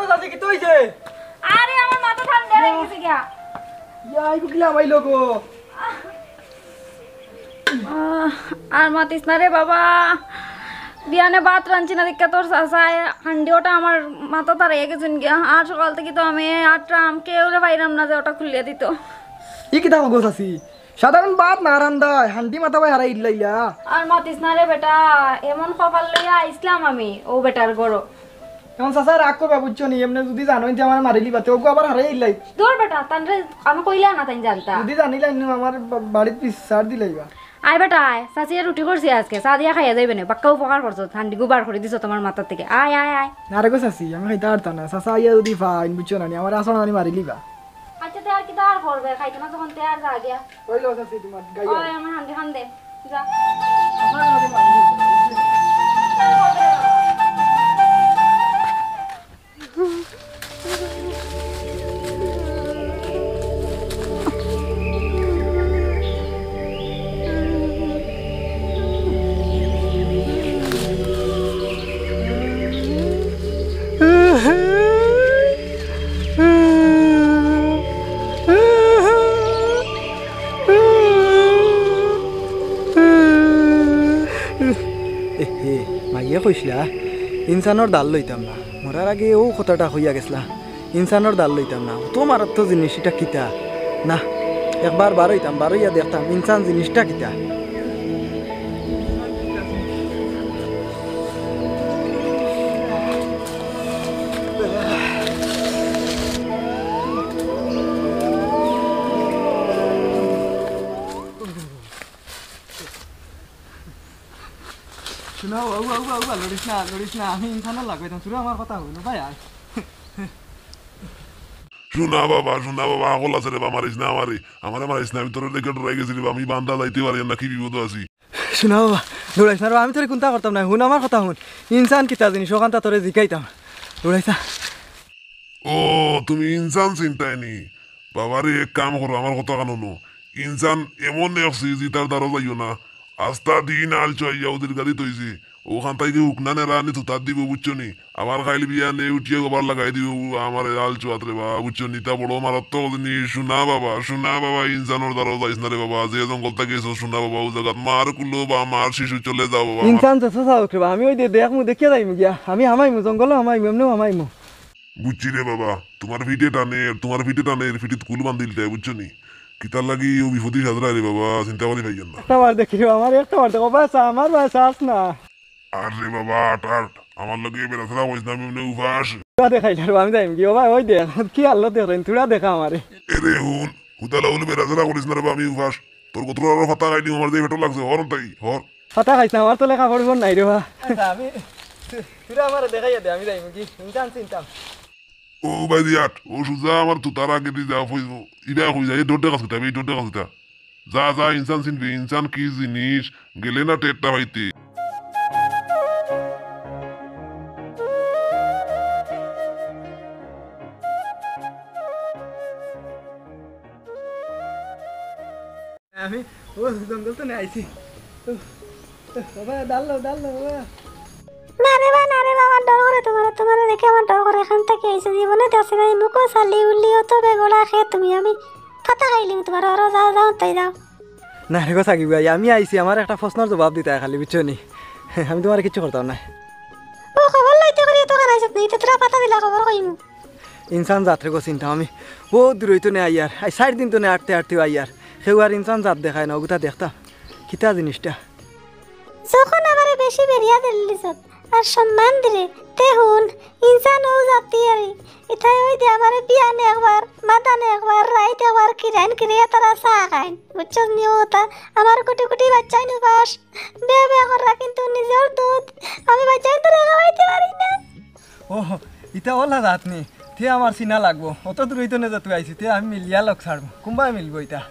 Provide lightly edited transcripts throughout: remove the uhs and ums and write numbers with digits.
গো চাচি কি হইছে? আরে আমার মাথা ঠান্ডা হয়ে গেছে গা। ইয়াই বুকলা মাইলো গো। আর মাতিস না রে বাবা, বিয়ানে ভাত রাঁধছি না দেখে তোর চাষায় হান্ডিওটা আমার মাথা তার রেগে গেছেন গিয়া। আর সকাল থেকে তো আমি আটরাম কেউ রে পাইরাম না যে ওটা খুলিয়ে দিত। ই কি দাও গো চাচি, সাধারণ বাত না রান্দায় হান্ডি মাথা ভাই হারাই ইল্লাইয়া। আর মাতিস না রে বেটা, এমন কপাল লইয়া আইসলাম আমি ও বেটার গরো। এখন চাচা রাগ করবা বুঝছো নি, এমনি যদি জানোই যে আমার মারিলি বাতে ওকে আবার হারাই ইল্লাই। তোর বেটা তানরে আমি কইলা না তাই জানতা। যদি জানিলাই আমার বাড়ির পিছার দিলাইবা। আয় বেটা আয়, চাচিয়া রুটি করছি আজকে, চা দিয়া খাইয়া যাইবে না, বাক্কা উপকার করছো, ঠান্ডি গুবার করে দিছো তোমার মাথার থেকে। আয় আয় আয়। না রে গো চাচি, আমি খাইতে পারতাম না। চাচা ইয়া যদি ফাইন বুঝছো না আমার আসন আমি মারিলিবা। আচ্ছা তে আর কি আর করবে, খাইতে না যখন তে আর যা গিয়া। কইলো চাচি তোমার গাইয়া। ওই আমার হান্ডি খান দে যা। মাইয়া কইসলা ইনসানোর ডাল লইতাম না, মরার আগে ও কথাটা হইয়া গেছলা ইনসানোর ডাল লইতাম না। তো মারাত্ম জিনিস এটা কিতা না, একবার বারইতাম, বারইয়া দেখতাম ইনসান জিনিসটা কিতা। শোনা লড়িস না, আমি ইনসানের লাগাইতাম, শুরু আমার কথা হইল ভাই। আর শোনা বাবা আকল আছে রে বা মারিস না মারিস না, আমি তোর দেখে ডরাই গেছি রে, আমি বান্দা যাইতে পারি না, কি বিপদ আছি। শোনা বাবা দৌড়াইস না, আমি তোরে কোনটা করতাম না, শুন আমার কথা শুন। ইনসান কিতা জিনিস ওখানটা তোরে জিকাইতাম, দৌড়াইছা। ও তুমি ইনসান চিন্তায় নি বাবারে, এক কাম করো আমার কথা কানো। ইনসান এমন একছি যে তার দ্বারা যাইও না, আস্তা দিন আল চাইয়া ওদের গাড়ি তৈছে, ওখান থেকে উকনা নেরা আনি তো তার দিব বুঝছো নি, আমার খাইলে বিয়া নে উঠিয়ে গোবার লাগাই দিব আমার আল চুয়াত রে বাবা, বুঝছো নি। তা বড় মারাত্মক জিনিস। শোনা বাবা ইনসানোর দ্বারা যাইস না রে বাবা, যে জঙ্গল থেকে এসো শোনা বাবা, ও জায়গা মার কুলো বা মার শিশু চলে যাও বাবা। ইনসান তো চাও রে, আমি ওই দেখ মু দেখিয়া যাইমু গিয়া, আমি হামাইমু জঙ্গল হামাইমু, এমনিও হামাইমু। বুঝছি রে বাবা, তোমার ভিটে টানে ফিটিত কুল বান্ধিল তাই বুঝছো নি, কিতার লাগি ও বিপদি সাজরা রে বাবা, চিন্তা করি ভাইয়েন না। একটা বার দেখি আমার, একটা বার দেখো বাসা আমার বাসা আস না। আর রে বাবা আট আমার লগে বেড়াছড়া কইস না, আমি এমনি উপাস। দেখাই আমি যাইম কি ভাই, ওই দেখ কি আল্লাহ দেখেন তুরা দেখা আমারে। এরে হুন হুতালা হলে বেড়াছড়া করিস না রে বাবা, আমি উপাস। তোর কত আরো ফাতা খাই দিও, আমার যে ভেটো লাগছে হর তাই হর ফাতা খাইছ না, আমার তো লেখা পড়ব নাই রে বা। আমি তুরা আমারে দেখাইয়া দে, আমি যাইম কি ইনসান চিন্তাম। ও ভাই দিয়াট ও সুজা আমার তো তার আগে দিয়ে যাও হইব, ইবা হই যায় ডোডে কাছে এই ডোডে কাছে যা ইনসান চিনবি, ইনসান কি জিনিস গেলে না টেটটা ভাইতে। আমি ও জঙ্গল তো আইছি বাবা, ডাললো বাবা। না রে বা আমার ডর করে, তোমার দেখে আমার ডর করে। এখান থেকে এসে জীবনে দেখছি না মুখো চালি উল্লিও তো বেগোলা খেয়ে তুমি, আমি ফাতা খাইলিম তোমার। আরো যাও তাই যাও। না রে গো সাকিব ভাই, আমি আইছি আমার একটা প্রশ্নের জবাব দিতে খালি বুঝছো নি, আমি তোমার কিছু করতাম না। ও খবর লইতে করি তো খানাইছ নি, তোরা পাতা দিলা খবর কইমু। ইনসান যাত্রে গো চিন্তা আমি ও দূরই তো নে আইয়ার, 4 দিন তো নে আটতে আইয়ার, সেও আর ইনসান জাত দেখায় না, ওগুতা দেখতাম কিতা জিনিসটা। যখন আমারে বেশি বেরিয়া দিলিস আর সম্মান দিলে তে হুন ইনসান ও জাতি আরে এটাই ওই দে আমারে বিয়ানে একবার, মাদানে একবার, রাইতে একবার কিরিয়া তারা চা খাইন বুঝছস নি। ওটা আমার কোটি বাচ্চাই নি বাস বিয়া করা, কিন্তু নিজের দুধ আমি বাচ্চাই তো খাওয়াইতে পারি না। ও ইটা ওলা জাত নি, তে আমার চিনা লাগবো, অত দূরই তো নে যা তুই আইছি, তে আমি মিলিয়া লগ ছাড়বো, কোনবাই মিলবো এটা।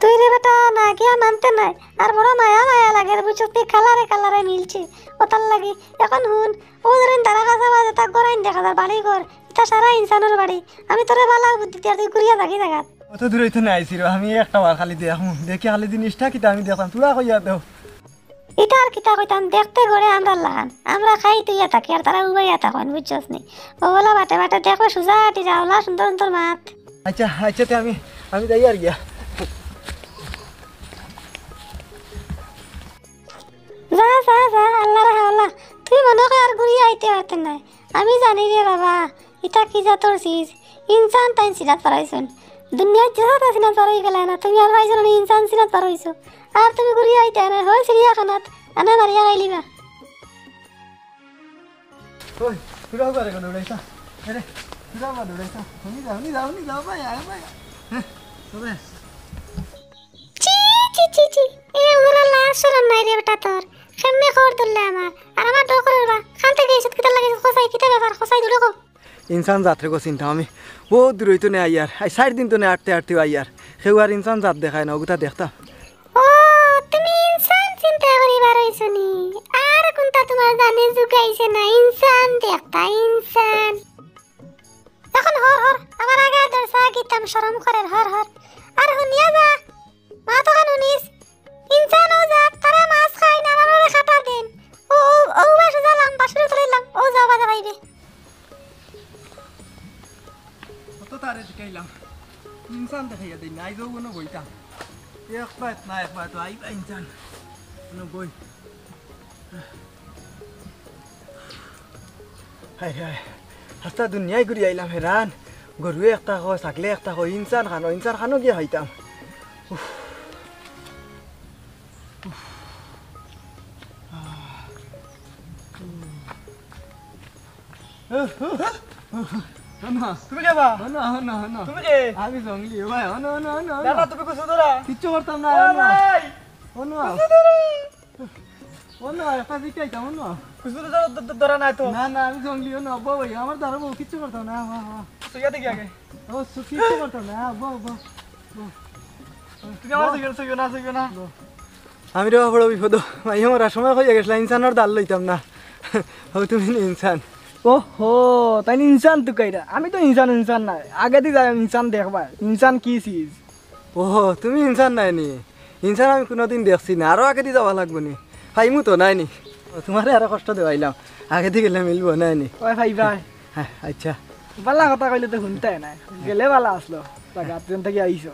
তুই রে বেটা না গিয়া মানতে নাই, আর বড় মায়া লাগে বুঝছস নি, কালারে মিলছে ওটার লাগি। এখন হুন ও ধরেন তারা কাছে বাজে তা গরাইন দেখা যায় বাড়ি ঘর, এটা সারা ইনসানের বাড়ি। আমি তোরে বালা বুদ্ধি দিয়ে তুই ঘুরিয়া থাকি জায়গা। অত দূরই তো নে আইছি রে, আমি একটা বার খালি দেখি খালি জিনিসটা কিতা আমি দেখলাম, তুরা কইয়া দেও। এটা আর কিতা কইতাম দেখতে গড়ে আমরা লাগান আমরা খাই তুইয়া থাকি আর তারা উবাইয়া থাকেন বুঝছস নি ওলা বাটে বাটে দেখবে সুজা টিরা ওলা সুন্দর সুন্দর মাত আচ্ছা আচ্ছা তে আমি যাই আর গিয়া যা যা যা আল্লাহ রাহলা তুই মনে কর আর ঘুরিয়ে আইতে পারতে নাই আমি জানি রে বাবা এটা কি জাতর চিজ ইনসান তাই সিনাত পারাইছুন দুনিয়ার যা সিনাত পারাই গেলে না তুমি আর পাইছো না ইনসান সিনাত পারাইছো আর তুমি ঘুরিয়ে আইতে না হয় চিড়িয়াখানাত আনা মারিয়া গাইলিবা ওই তুই যাও করে দৌড়াইছা আরে তুই যাও দৌড়াইছা নি যাও ভাই আয় ভাই হ্যাঁ তবে চি চি চি চি এ ওরা লাশরম নাই রে বেটা তোর কেমনে খবর দিলে আমার আর আমার ডকরের বা খান থেকে এসে কিতা লাগে খসাই কিতা ব্যাপার খসাই দুলো কো ইনসান যাত্রে গো চিন্তা আমি ও দূরই তো নে আইয়ার আই 4 দিন তো নে আটতে আইয়ার সেও আর ইনসান জাত দেখায় না ওগুতা দেখতা ও তুমি ইনসান চিন্তা করিবার হইছনি আর কোনটা তোমার জানে জুগাইছে না ইনসান দেখতা ইনসান এখন হর আমার আগে দরসা গিতাম শরম করে হর আর হুনিয়া যা মা তো কান হুনিস ইনসান ও যা তারা মাছ খায় না আমারে খাটা দেন ও বাসা যালাম বাসরে চলেলাম ও যাও বাজা বাইরে কত তারে দেখাইলাম ইনসান দেখাইয়া দেই নাই যাও কোনো বইতা এক পাত তো আইবা ইনসান কোনো বই হাই হাস্তা দুনিয়ায় ঘুরি আইলাম হেরান গরুয়ে একটা হয় ছাগলে একটা হয় ইনসান খানো গিয়ে হইতাম তুমি কে বা তুমি কে আমি জঙ্গলি ভাই দাদা তুমি কিছু ধরা কিচ্ছু করতাম না ভাই একটা জিকাইতাম কিছু ধরা নাই তো না আমি জঙ্গলি ভাই আমার দ্বারা কিচ্ছু করতাম না সুইয়া দেখি আগে ও কিচ্ছু করতাম না তুমি আমার সুইয়া না আমি রে বড় বিপদ ভাই আমার সময় হয়ে গেছিল ইনসানের দাল লইতাম না তুমি ইনসান ওহো তাই ইনসান তো কইরা আমি তো ইনসান নাই আগে দিয়ে যাই ইনসান দেখবা ইনসান কি চিজ ও তুমি ইনসান নাই নি ইনসান আমি কোনোদিন দেখছি না আরো আগে দিয়ে যাওয়া লাগবো নি ফাইমু তো নাই নি তোমারে আরো কষ্ট দেওয়াইলাম আগে দিয়ে গেলে মিলবো নাই নি ওই ভাই ভাই হ্যাঁ আচ্ছা বালা কথা কইলে তো শুনতে নাই গেলে বালা আসলো জায়গা ট্রেন থেকে আইছো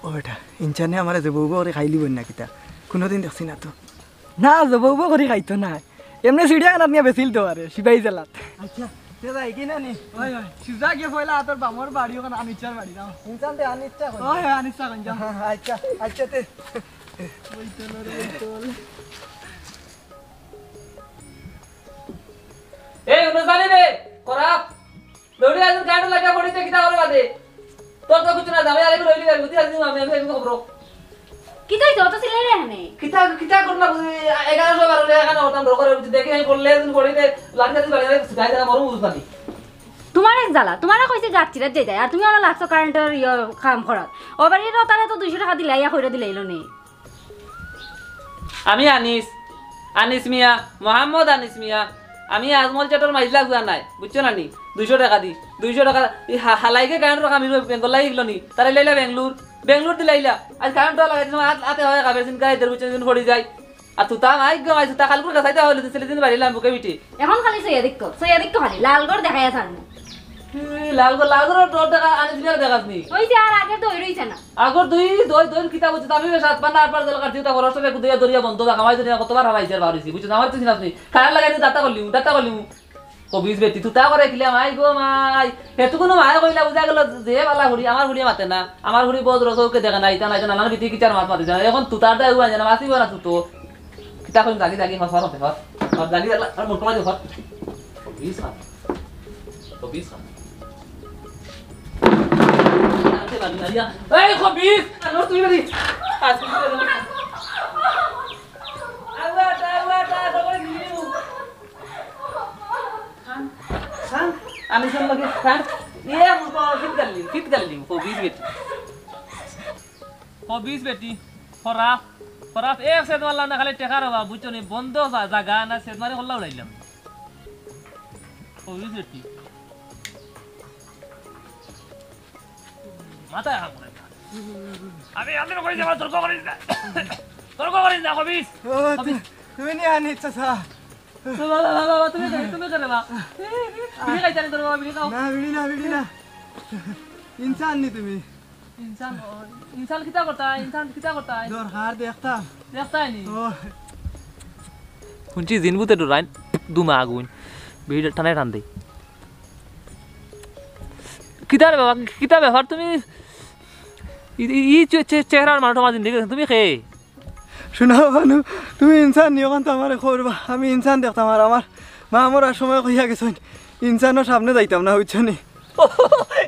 ও এটা ইনসানে আমার যে বউ করে খাইলি বই না কিতা কোনোদিন দেখছি না তো না জবৌ করে খাইতো না এমনি চিড়িয়াখানাত নিয়ে বেছিল তো আরে সিপাহী জেলাত আচ্ছা তে যাই কি না নি ওই ওই সুজা গিয়ে পয়লা তোর বামর বাড়ি ওখানে আনিচার বাড়ি যাও ইনসান তে আনিচ্ছা কই ওই আনিচা কই যাও আচ্ছা আচ্ছা তে এই অনুজানি রে খরাপ দৌড়ি আজ গাড়ি লাগা পড়িতে কিটা করে বাদে তোর তো কিছু না যাবে আরে রইলি আর বুঝি আজ আমি খবর কি তাই যত ছিলে রে এখানে কিটা করলা 1100 12 এখানে হতাম করে দেখি আমি পড়লে দিন পড়িতে লাগতে দিন বাড়ি গাই দাও মরু বুঝ পানি তোমার এক জ্বালা তোমার কইছে গাছিরা যাই যায় আর তুমি ওরা লাগছো কারেন্টের কাম করাত ও বাড়ির তারে তো 200 টাকা দিলাই কইরা দিলাইলো নে আমি আনিস মিয়া মোহাম্মদ আনিস মিয়া আমি আজমল চাটর মাইজলা গুয়া নাই বুঝছো না নি 200 টাকা দি 200 টাকা হালাইকে কারেন্ট টাকা আমি বেঙ্গল লাগি গেল নি তারে লাইলা বেঙ্গলোর দিলাইলা আজ কারেন্ট লাগাই দিন আতে হয় কাবে সিন গাই দের বুঝছেন পড়ি যায় আর তুতা মাই গো আই তুতা কালকুর কাছাইতে হইলো দিছিল দিন বাড়িলাম বুকে বিটি এখন খালি সইয়া দেখতো খালি লালগড় দেখাই আছান লালগড় ডর টাকা আনিস মিয়া দেখাস নি ওই যে আর আগে দই রইছে না আগর দুই কিতাব বুঝছ আমি 7 দল কাটি তা বড় সবে কুদিয়া দরিয়া বন্ধ দা কামাই দুনিয়া কতবার হালাইছে আর বাড়িছি বুঝছ আমার তো চিনাস নি কার লাগাই দাতা করলিম কবিজ বেটি তুতা করে কিলা মাই গো মাই হেতু কোনো মাই কইলা বুঝা গেল যে বালা হুড়ি আমার হুড়ি মাতে না আমার হুড়ি বহুত রসকে দেখা নাই তা নাই নানান বিটি কিচার মাত মাতে জানা এখন তুতার দা উয়া জানা মাসি বনা তুতো কিতা কইম জাগি হর জাগি আর মোট কমা হর কবিজ এই কবিজ আর তুই বলি আমি সব লগে খান ইয়ে ফিট গালি কবিজ বেটি খরাপ এক সেদ মারলাম না খালি টেকার অভাব বুঝছো নি বন্ধ জায়গা না সেদ মারি হল্লা উড়াইলাম কবিজ বেটি মাথায় হাত করে আমি করি যাবা তর্ক করিস না কবিজ তুমি নিয়ে আনি চাচা বাবা তুমি করে মা বিড়ি খাইতে তোর বাবা বিড়ি খাও না বিড়ি না ইনসান নি তুমি ইনসান কিতা করতা দরকার দেখতাম দেখতাই নি ও শুনছি জিনবুতে ডরাইন দুমা আগুন বিড়ি টানাই টান দেই কিতার বাবা কিতা ব্যাপার তুমি চেহারার মানুষ আমার জিন্দগি তুমি খেয়ে শোনা বানু তুমি ইনসান নিয়ে ওখান তো আমার করবা আমি ইনসান দেখতাম আর আমার মা আমার আর সময় কইয়া গেছেন ইনসানের সামনে যাইতাম না বুঝছো নি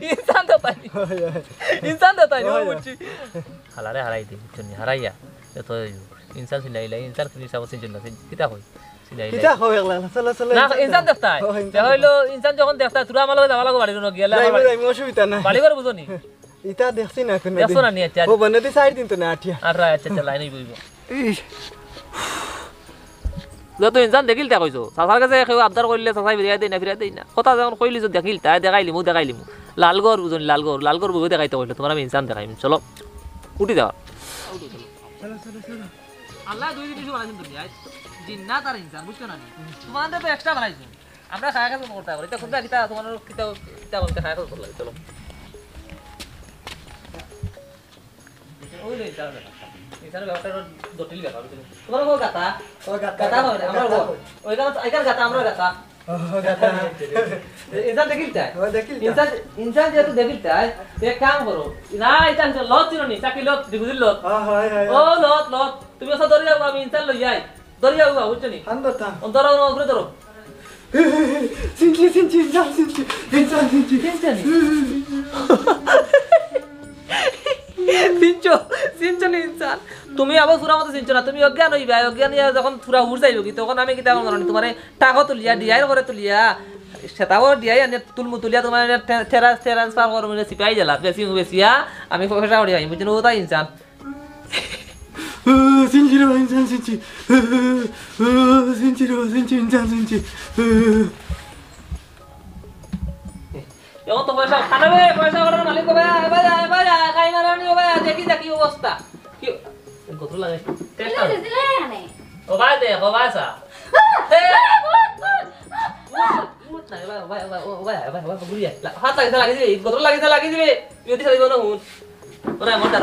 ইনসান তো তাই বুঝছি হারাই দিই বুঝছো নি হারাইয়া তো ইনসান সিনাইলা ইনসান কি হিসাব সিনজন না কিতা কই সিনাইলা কিতা কই একলা চলো না ইনসান দেখতাই হইলো ইনসান যখন দেখতাই তুরা আমার লগে যাওয়া লাগো বাড়ি গেলে যাইমু অসুবিধা নাই বাড়ি করে বুঝনি ইটা দেখছি না কোন দেখছো না নি আচ্ছা ও বনে দি সাইড দিন তো না আঠিয়া আচ্ছা লাইনই বইব যত ইনসান দেখিল তা কইছো সাসার কাছে কেউ আবদার করলে সাসাই ফিরাই দেই না কথা যখন কইলি তো দেখিল তাই দেখাইলি লালগড় বুঝনি লালগড় বই দেখাইতে কইলো তোমার আমি ইনসান দেখাইম চলো উঠি যাও চলো আল্লাহ দুই দিন কিছু বানাইছেন তুমি জিন্নাত আর ইনসান বুঝছো না তোমাদের তো এক্সট্রা বানাইছো আমরা খায়া খাওয়া করতে পারি এটা কোনটা কিতা তোমার কিতা বলতে খায়া খাওয়া করতে চলো ওই রে ইনসান ইনসান ব্যাপারটা জটিল ব্যাপার তোমার কো গাতা হয় আমরা ওইখানে গাতা আমরা গাতা ইনসান দেখিল তাই ইনসান যেহেতু দেখিল তাই এক কাম করো না এটা লত চিনো নি চাকি লত দিগুজিল লত ও লত তুমি ওসব ধরে যাও আমি ইনসান লই যাই ধরে যাও বুঝছো নি আন্দরতা ধরো উপরে ধরো সিনচি ইনসান সিনচো নি ইনসান তুমি আবার সুরা মতো সিনচো না তুমি অজ্ঞান হইবা অজ্ঞান যখন সুরা উড় যাইব কি তখন আমি কিতা করব তোমার টাকা তুলিয়া ডিআই করে তুলিয়া সেটাও ডিআই আনে তুলিয়া তোমার ট্রান্সফার করব সিপাই জেলা বেশিয়া আমি পয়সা উড়ি আই বুঝছো ওটা ইনসান সিনচি এখন তো পয়সা খানাবে পয়সা করার মালিক হবে ভাই খাই মারানি হবে দেখি অবস্থা কি কত লাগে টেস্ট ও ভাই দেখো ভাইসা হাত লাগি দিবে কত লাগি দিবে যদি সাইব না হুন ওরা মরদার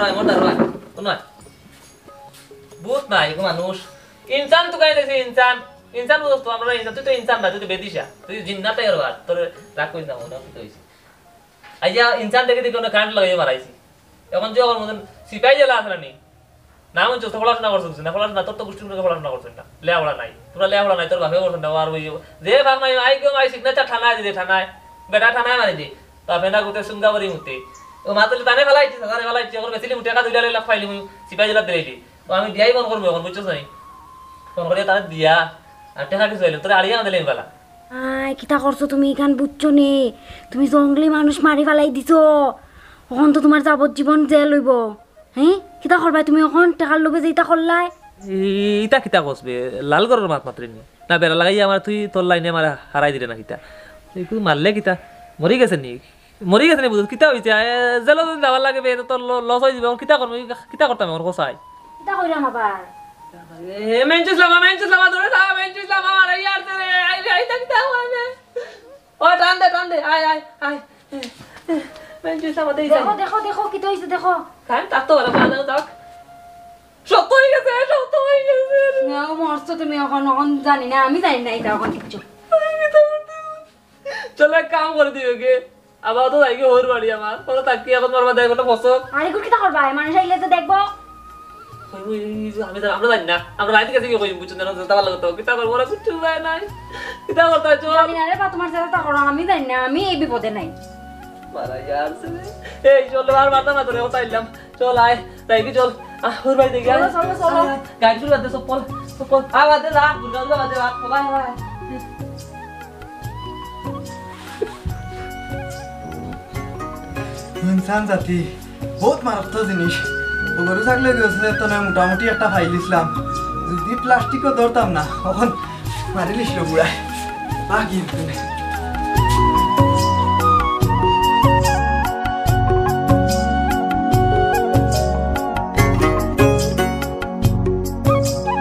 নয় বুঝ নাই গো মানুষ ইনসান তো গাই দেখছি ইনসান বুঝছ তো আমরা ইনসান তুই তো ইনসান না তুই তো বেদিশা তুই জিন্নাটাই আর বাদ তোর রাগ কইছ না মনে কি হইছে আইয়া ইনসান দেখে কোনো কারেন্ট লাগাই মারাইছি এখন যে আমার মতন সিপাই জেলা আসরানি না মন চোখ পড়াশোনা করছিস না পড়াশোনা তোর তো গোষ্ঠী পড়াশোনা করছিস না লেওড়া নাই তোরা লেওড়া নাই তোর ভাবে করছিস না আর ওই যে ভাগ নাই আই গো আই সিগনেচার থানায় দিলে থানায় বেটা থানায় মারি দি তা ফেনা গুতে সুঙ্গাবরি মুতে ও মাতলে তানে ফেলাইছি সাজানে ফেলাইছি এখন বেশি লিমু টাকা 2 লাখ ফাইলি মুই সিপাই জেলা দিলাইলি ও আমি দিয়াই ফোন করব এখন বুঝছস নাই ফোন করে তানে দিয়া আর টাকা কিছু হইলো তোরা আড়িয়া দিলেন বেলা আই কিতা করছো তুমি এখান বুঝছো নে তুমি জঙ্গলি মানুষ মারি ফেলাই দিছো এখন তো তোমার যাবজ্জীবন জেল হইব হ্যাঁ কিতা করবাই তুমি এখন টাকার লোভে যে ইটা করলাই ইটা কিতা কসবে লালগড়ের মাত মাত্রিনি না বেড়া লাগাই আমার তুই তোর লাইনে আমার হারাই দিলে না কিতা তুই মারলে কিতা মরি গেছে নি বুঝ কিতা হইছে জেল যাবার লাগবে তোর লস হয়ে যাবে কিতা করবো কিতা করতাম আমার কোসাই কিতা কইরাম আবার মেনচুস লামা ধরে থাক মেনচুস লামা আর ইয়ার রে আই কিতা হবে ও টান দে আই মেনচুস লামা দেই দেখো কি হইছে দেখো কান তাক তো ভালো ভালো তাক সত্য হয়ে গেছে না মরছো তুমি এখন জানি না আমি জানি না এটা এখন কিচ্ছু চলো এক কাম করে দিও গে আবার তো যাইগে ওর বাড়ি আমার পরে তাকি এখন মারবা দেয় কোনো ফসক আরে গুড কিতা করবা মানুষ আইলে তো দেখবো আমরা জানি না আমরা রাইতে কাছে গিয়ে কই বুঝছেন না তা ভালো তো কিতা করব না কিছু যায় নাই কিতা করতে চল জানি না রে বা তোমার সাথে তা করো আমি জানি না আমি এই বিপদে নাই মারা यार এই চল আর মাথা না ধরে ওতাইলাম চল আয় তাই কি চল ওর বাড়ি দেখি চলো গাড়ি শুরু করতে সব আওয়াজে যা দুর্গা বাজে বাই বাই ইনসান জাতি বহুত মারাত্মক জিনিস ওগুলো থাকলে গেছিলে তো মোটামুটি একটা ফাইলিছিলাম যদি প্লাস্টিকও ধরতাম না তখন মারিলিছিল বুড়ায় বা কিন্তু